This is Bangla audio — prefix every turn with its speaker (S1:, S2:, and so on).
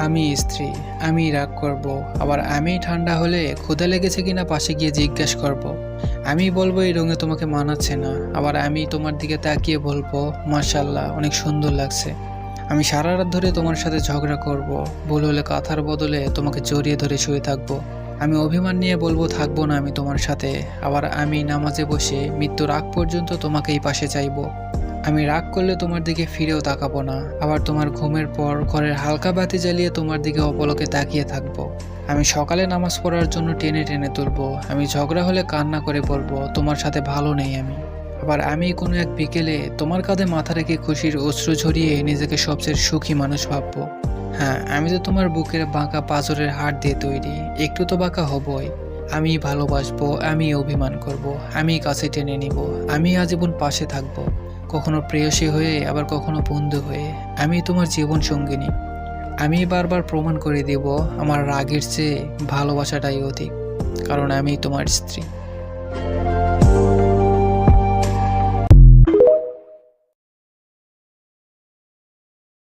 S1: আমি স্ত্রী, আমি রাগ করব, আবার আমি ঠান্ডা হলে ক্ষুধা লেগেছে কিনা পাশে গিয়ে জিজ্ঞেস করব। আমি বলবো এই রঙে তোমাকে মানাচ্ছে না, আবার আমি তোমার দিকে তাকিয়ে বলবো মাশাআল্লাহ অনেক সুন্দর লাগছে। আমি সারা রাত ধরে তোমার সাথে ঝগড়া করব, ভুল হলে কাঁথার বদলে তোমাকে জড়িয়ে ধরে শুয়ে থাকবো। আমি অভিমান নিয়ে বলবো থাকবো না আমি তোমার সাথে, আবার আমি নামাজে বসে মৃত্যুর আগ পর্যন্ত তোমাকেই পাশে চাইবো। আমি রাগ করলে তোমার দিকে ফিরেও তাকাবো না, আবার তোমার ঘুমের পর ঘরের হালকা বাতি জ্বালিয়ে তোমার দিকে অপলকে তাকিয়ে থাকবো। আমি সকালে নামাজ পড়ার জন্য টেনে টেনে তুলবো, আমি ঝগড়া হলে কান্না করে বলবো তোমার সাথে ভালো নেই আমি। আবার আমি কোনো এক বিকেলে তোমার কাঁধে মাথা রেখে খুশির অশ্রু ঝরিয়ে নিজেকে সবচেয়ে সুখী মানুষ ভাববো। হ্যাঁ, আমি তো তোমার বুকের বাঁকা পাঁজরের হাড় দিয়ে তৈরি, একটু তো বাঁকা হবই। আমি ভালোবাসবো, আমি অভিমান করব, আমি কাছে টেনে নিব, আমি আজীবন পাশে থাকবো। কখনো প্রেয়সী হয়ে, আবার কখনো বন্ধু হয়ে, আমি তোমার জীবন সঙ্গিনী। আমি বারবার প্রমাণ করে দেব আমার রাগের চেয়ে ভালোবাসাটাই অধিক, কারণ আমি তোমার স্ত্রী।